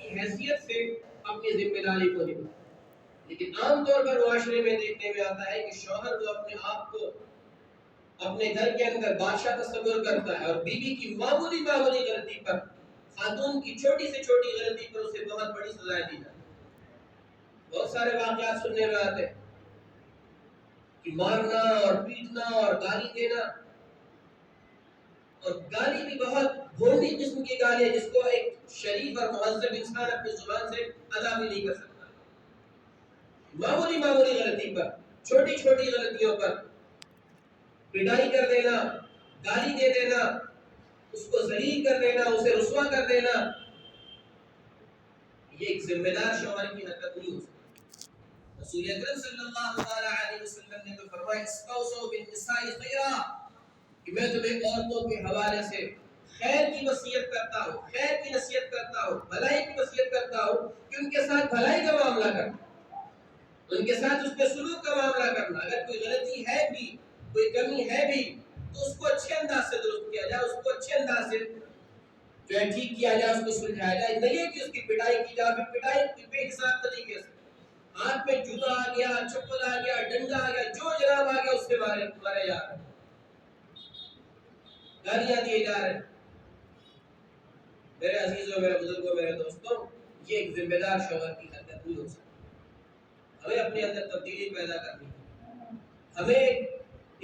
کی حیثیت سے اپنی ذمہ داری کو نبھائے۔ لیکن عام طور پر معاشرے میں دیکھنے میں آتا ہے کہ شوہر جو اپنے آپ کو اپنے گھر کے اندر بادشاہ تصور کرتا ہے اور بیوی کی معمولی غلطی پر، خاتون کی چھوٹی سے چھوٹی غلطی پر اسے بہت بڑی سزائیں دی جاتی ہیں۔ بہت سارے واقعات سننے میں آتے ہیں کہ مارنا اور پیٹنا اور گالی دینا، اور گالی بھی بہت بھونڈی قسم کی گالی ہے جس کو ایک شریف اور مہذب انسان اپنی زبان سے ادا بھی نہیں کر سکتا۔ معمولی غلطی پر، چھوٹی چھوٹی غلطیوں پر پٹائی کر دینا، گالی دے دینا، اس کو ذلیل کر دینا، اسے رسوا کر دینا، یہ ایک ذمہ دار شوہر کی حرکت نہیں ہو سکتی۔ رسول اکرم صلی اللہ علیہ وسلم نے تو فرمایا استوصوا بالنساء خیرا، کہ میں تمہیں عورتوں کے حوالے سے خیر کی وصیت کرتا ہوں، خیر کی نصیحت کرتا ہوں، بھلائی کی وصیت کرتا ہوں کہ ان کے ساتھ بھلائی کا معاملہ کرنا، ان کے ساتھ اس کے سلوک کا معاملہ کرنا۔ اگر کوئی غلطی ہے بھی، کوئی کمی ہے بھی، تو اس کو اچھے انداز سے درست کیا جائے، اس کو اچھے انداز سے جو ہے ٹھیک کیا جائے، اس کو سلجھایا جائے، نہیں کہ اس کی پٹائی کی جائے۔ پھر پٹائی کی بے حساب طریقے سے ہاتھ میں جوتا آ گیا، چپل آ گیا، ڈنڈا آ گیا، جو جناب آ گیا اس سے مارے جا رہے ہیں، گالیاں دیے جا رہے ہیں۔ میرے عزیزوں، میرے بزرگوں، میرے دوستوں، یہ ایک ذمہ دار شوہر کی حرکت نہیں ہو سکتی۔ ہمیں اپنے اندر تبدیلی پیدا کرنی ہے، ہمیں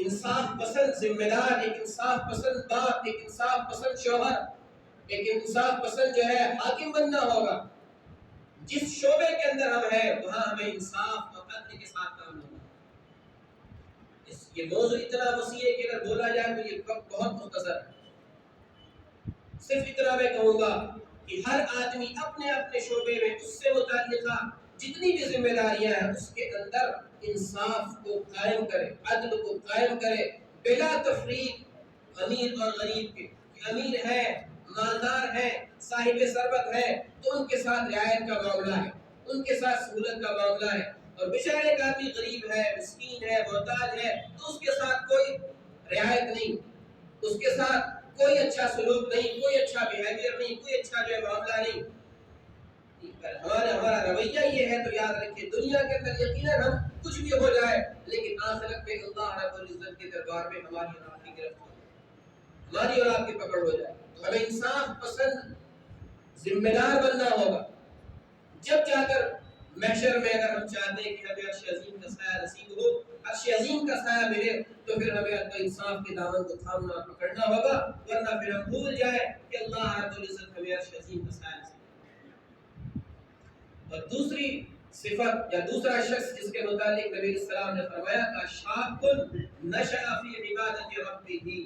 انصاف پسند ذمہ دار، ایک انصاف پسند باپ، ایک انصاف پسند شوہر، ایک انصاف پسند جو ہے حاکم بننا ہوگا۔ جس شعبے کے اندر ہم ہیں وہاں ہمیں انصاف اور عدل کے ساتھ کام کرنا ہے۔ یہ موضوع اتنا وسیع ہے کہ اگر بولا جائے تو یہ وقت بہت مختصر ہے۔ صرف اتنا میں کہوں گا کہ ہر آدمی اپنے اپنے شعبے میں اس سے متعلقہ جتنی بھی ذمہ داریاں ہیں اس کے اندر انصاف کو قائم کرے، عدل کو قائم کرے، بلا تفریق امیر اور غریب کے۔ امیر ہے، مالدار ہے، صاحب ثروت ہے تو ان کے ساتھ رعایت کا معاملہ ہے، ان کے ساتھ سہولت کا معاملہ ہے، اور بیچارے ایک آدمی غریب ہے، مسکین ہے، محتاج ہے تو اس کے ساتھ کوئی رعایت نہیں، اس کے ساتھ کوئی اچھا سلوک نہیں، کوئی اچھا بیہیویئر نہیں، کوئی اچھا جو ہے معاملہ نہیں۔ ہمارا رویہ یہ ہے تو یاد رکھیے دنیا کے اندر یقیناً ہم کچھ بھی ہو جائے لیکن آخرت میں اللہ رب العزت کے دربار میں ہماری اور آپ کی گرفت ہو جائے، ہماری اور آپ کی پکڑ ہو جائے۔ تو ہمیں انصاف پسند ذمہ دار بننا ہوگا، جب جا کر محشر میں اگر ہم چاہتے ہیں کہ ہمیں عرش عظیم کا سایہ نصیب ہو، عرش عظیم کا سایہ ملے، تو پھر ہمیں انصاف کے دامن کو تھامنا پکڑنا ہوگا، ورنہ پھر ہم بھول جائیں کہ اللہ رب العزت ہمیں عرش عظیم کا سایہ نصیب۔ اور دوسری صفت یا دوسرا شخص جس کے متعلق نبی علیہ السلام نے فرمایا تھا شاب نشأ فی عبادت ربہ،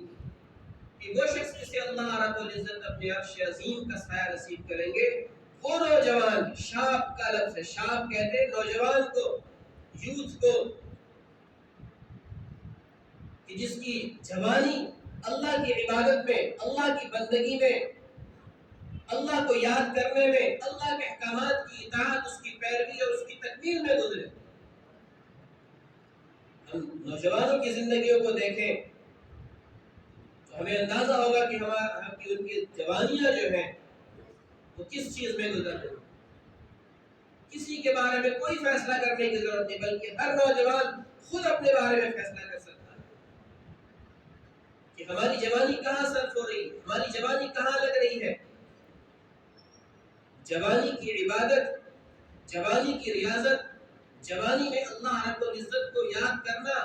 کہ وہ شخص جسے اللہ رب العزت اپنے عرش عظیم کا سایہ نصیب کریں گے، وہ نوجوان، شاب کا لفظ ہے، شاب کہتے ہیں نوجوان کو، یوتھ کو، کہ جس کی جوانی اللہ کی عبادت میں، اللہ کی بندگی میں، اللہ کو یاد کرنے میں، اللہ کے احکامات کی اطاعت، اس کی پیروی اور اس کی تکمیل میں گزرے۔ ہم نوجوانوں کی زندگیوں کو دیکھیں تو ہمیں اندازہ ہوگا کہ ان کی جوانیاں جو ہیں وہ کس چیز میں گزر رہی ہیں۔ کسی کے بارے میں کوئی فیصلہ کرنے کی ضرورت نہیں، بلکہ ہر نوجوان خود اپنے بارے میں فیصلہ کر سکتا ہے کہ ہماری جوانی کہاں صرف ہو رہی ہے، ہماری جوانی کہاں لگ رہی ہے۔ جوانی کی عبادت، جوانی کی ریاضت، جوانی میں اللہ رب العزت کو یاد کرنا،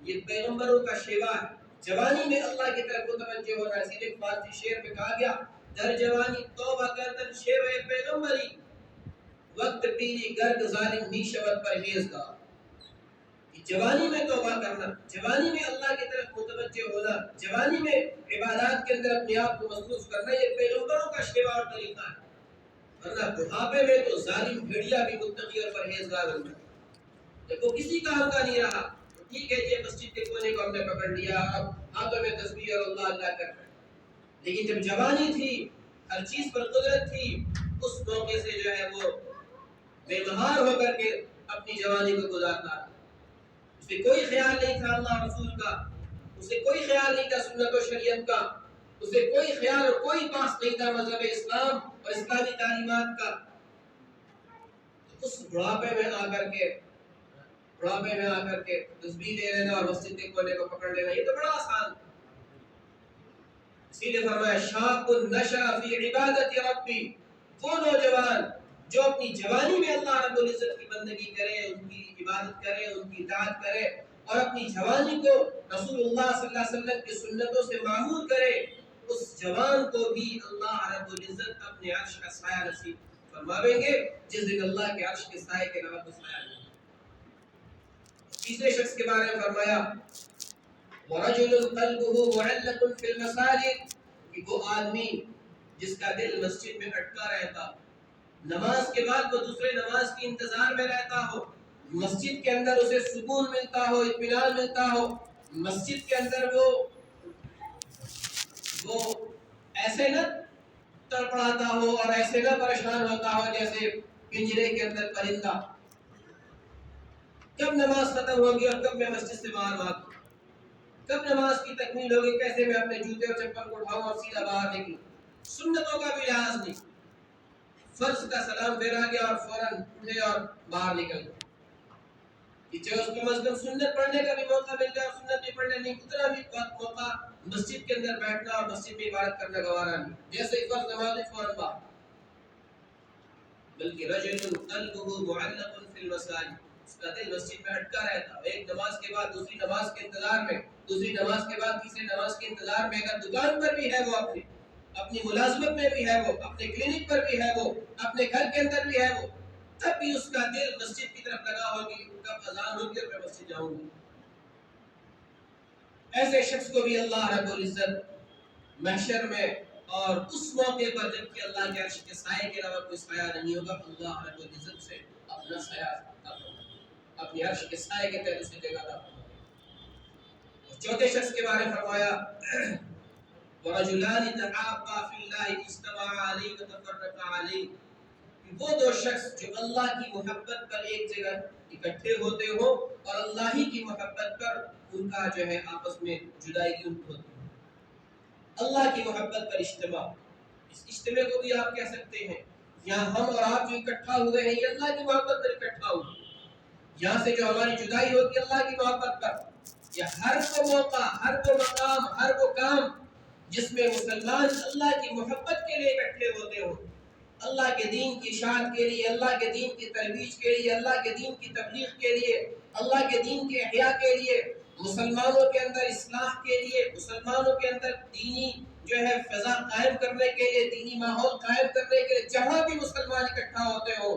یہ پیغمبروں کا شیوا ہے۔ جوانی میں اللہ کی طرف متوجہ ہونا، اسی لیے فارسی شعر میں کہا گیا در جوانی توبہ کردن شیوہ پیغمبری، وقت پیری گرد ظالم می شود پرہیزگار۔ جوانی میں توبہ کرنا، جوانی میں اللہ کی طرف متوجہ ہونا، جوانی میں عبادات کے اندر اپنے آپ کو مصروف کرنا، یہ پیغمبروں کا شیوا اور طریقہ ہے۔ ورنہ بڑھاپے میں تو ظالم بھیڑیا بھی متقی اور پرہیزگار بن جائے۔ جب وہ کسی کام کا نہیں رہا، ٹھیک ہے یہ مسجد کے کونے کو ہم نے پکڑ لیا، اب ہاتھوں میں تسبیح اور اللہ اللہ کر رہے ہیں، لیکن جب جوانی تھی، ہر چیز پر قدرت تھی، اس موقع سے جو ہے وہ بے مہار ہو کر کے اپنی جوانی کو گزارتا رہا۔ اسے کوئی خیال نہیں تھا اللہ رسول کا، اسے کوئی خیال نہیں تھا سنت و شریعت کا، اسے کوئی خیال اور کوئی پاس نہیں تھا مذہب اسلام اور اسلامی تعلیمات کا. اس بڑھاپے میں آ کر کے تسبیح لے لینا اور مسجد کے کونے کو پکڑ لینا، یہ تو بڑا آسان. اسی لیے فرمایا شاب نشأ فی عبادت ربی، وہ نوجوان جو اپنی جوانی میں اللہ رب العزت کی بندگی کرے، ان کی عبادت کرے، ان کی اطاعت کرے اور اپنی جوانی کو رسول اللہ صلی اللہ علیہ وسلم کی سنتوں سے معمور کرے، اس جوان کو بھی اللہ رب العزت اپنے عرش کا سایہ نصیب فرمائیں گے، جس دن اللہ کے عرش کے سائے کے علاوہ کوئی سایہ نہیں. تیسرے شخص کے بارے میں فرمایا وَرَجُلٌ قَلْبُهُ مُعَلَّقٌ فِي الْمَسَاجِدِ، کہ وہ آدمی جس کا دل مسجد میں اٹکا رہتا، نماز کے بعد وہ دوسرے نماز کے انتظار میں رہتا ہو، مسجد کے اندر اسے سکون ملتا ہو، اطمینان ملتا ہو، مسجد کے اندر وہ ایسے نہ تڑپڑاتا ہو اور ایسے نہ پریشان ہوتا ہو جیسے پنجرے کے اندر پرندہ، کب نماز ختم ہوگی اور کب میں مسجد سے باہر بھاگوں، کب نماز کی تکمیل ہوگی، کیسے میں اپنے جوتے اور چپل کو اٹھاؤں اور سیدھا باہر نکلوں. سنتوں کا بھی لحاظ نہیں، فرض کا سلام پھیرا گیا اور فوراً اٹھے اور باہر نکل گئے. چاہے اس کو مثلاً سنت پڑھنے کا بھی موقع مل جائے اور سنت بھی پڑھنے نہیں، اتنا بھی موقع مسجد کے اندر بیٹھنا اور مسجد میں عبادت کرنا گوارا نہیں، جیسے ہی فرض نماز فوراً باہر. بلکہ رجل قلبه معلق فی المساجد، اس کا دل مسجد میں اٹکا رہتا، ایک نماز کے بعد دوسری نماز کے انتظار میں، دوسری نماز کے بعد تیسری نماز کے انتظار میں. اگر دکان پر بھی ہے وہ، اپنی ملازمت میں بھی ہے وہ، اپنے کلینک پر بھی ہے وہ، اپنے گھر کے اندر بھی ہے وہ، تب بھی اس کا دل مسجد کی طرف لگا ہوگی، کب اذان ہوگی اور میں مسجد جاؤں گی. ایسے شخص کو بھی اللہ رب العزت محشر میں اور اس موقع پر جب کہ اللہ کے عرش کے سائے کے علاوہ کوئی سایہ نہیں ہوگا، اللہ رب العزت سے اپنا سایہ اپنے عرش کے سائے کے تحت اسے جگہ عطا فرمائے. چوتھے شخص کے بارے میں فرمایا وَرَجُلَانِ تَحَابَّا فِي اللَّهِ اجْتَمَعَا عَلَيْهِ وَتَفَرَّقَا عَلَيْهِ، وہ دو شخص جو اللہ کی محبت پر ایک جگہ اکٹھے ہوتے ہو اور اللہ ہی کی محبت پر ان کا جو ہے آپس میں جدائی کی ہوتی ہے. اللہ کی محبت پر اجتماع، اس اجتماع کو بھی آپ کہہ سکتے ہیں یہاں ہم اور آپ جو اکٹھا ہوئے ہیں یہ اللہ کی محبت پر اکٹھا ہوئے. یہاں سے جو ہماری جدائی ہوگی اللہ کی محبت پر. یہ ہر وہ موقع، ہر وہ مقام، ہر وہ کام جس میں مسلمان اللہ کی محبت کے لیے اکٹھے ہوتے ہوں، اللہ کے دین کی اشاعت کے لیے، اللہ کے دین کی ترویج کے لیے، اللہ کے دین کی تبلیغ کے لیے، اللہ کے دین کے احیاء کے لیے، مسلمانوں کے اندر اصلاح کے لیے، مسلمانوں کے اندر دینی جو ہے فضا قائم کرنے کے لیے، دینی ماحول قائم کرنے کے لیے، جہاں بھی مسلمان اکٹھا ہوتے ہوں،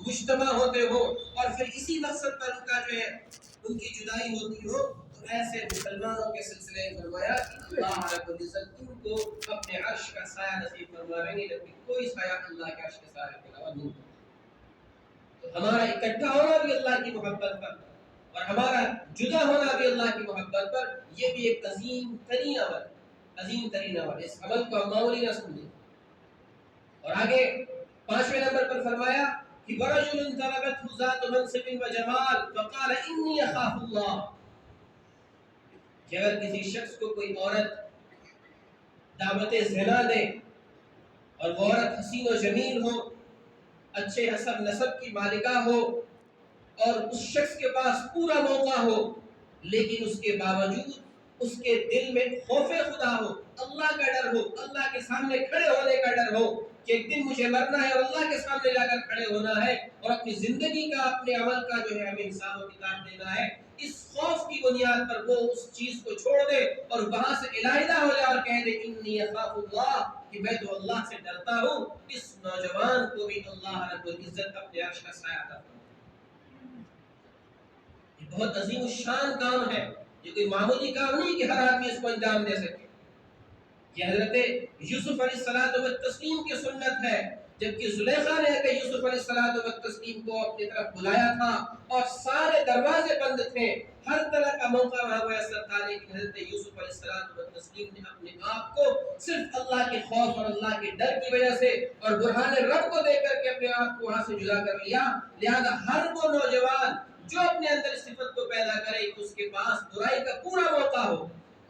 مجتمع ہوتے ہو اور پھر اسی مقصد پر ان کا جو ہے ان کی جدائی ہوتی ہو، تو ایسے مسلمانوں کے سلسلے میں فرمایا کہ اللہ رب العزت ان کو اپنے عرش کا سایہ نصیب فرمائیں گے، جبکہ کوئی سایہ اللہ کے عرش کے سایہ کے علاوہ نہیں. تو ہمارا اکٹھا ہونا بھی اللہ کی محبت پر اور ہمارا جدا ہونا بھی اللہ کی محبت پر، یہ بھی ایک عظیم ترین عمل، عظیم ترین عمل. اس عمل کو ہم معمولی نہ سمجھیں. اور آگے 5ویں نمبر پر فرمایا کہ وَرَجُلٌ طَلَبَتْهُ ذَاتُ مَنْصِبٍ وَجَمَالٍ فَقَالَ إِنِّي أَخَافُ اللَّهَ، کہ اگر کسی شخص کو کوئی عورت دعوت زنا دے اور وہ عورت حسین و جمیل ہو، اچھے حسب نسب کی مالکہ ہو اور اس شخص کے پاس پورا موقع ہو، لیکن اس کے باوجود اس کے دل میں خوف خدا ہو، اللہ کا ڈر ہو، اللہ کے سامنے کھڑے ہونے کا ڈر ہو کہ ایک دن مجھے مرنا ہے اور اللہ کے سامنے جا کر کھڑے ہونا ہے اور اپنی زندگی کا، اپنے عمل کا جو ہے ہمیں حساب و کتاب دینا ہے. اس خوف کی بنیاد پر وہ اس چیز کو چھوڑ دے اور وہاں سے علیحدہ ہو جائے اور کہہ دے انی اخاف اللہ، کہ میں تو اللہ سے ڈرتا ہوں. اس نوجوان کو بھی اللہ رب العزت اپنے عرش کا سایہ عطا فرمائے. یہ بہت عظیم الشان کام ہے، یہ کوئی معمولی کام نہیں کہ ہر آدمی اس کو انجام دے سکے. یہ حضرت یوسف علیہ السلام کی سنت ہے. جبکہ زلیخا نے کہ یوسف علیہ السلام کو اپنی طرف بلایا تھا اور سارے دروازے بند تھے، ہر طرح کا موقع وہاں میسر تھا، لیکن حضرت یوسف علیہ السلام نے اپنے آپ کو صرف اللہ کے خوف اور اللہ کے ڈر کی وجہ سے اور برہان رب کو دیکھ کر کے اپنے آپ کو وہاں سے جدا کر لیا. لہذا ہر وہ نوجوان جو اپنے اندر اس صفت کو پیدا کرے کہ اس کے پاس برائی کا پورا موقع ہو،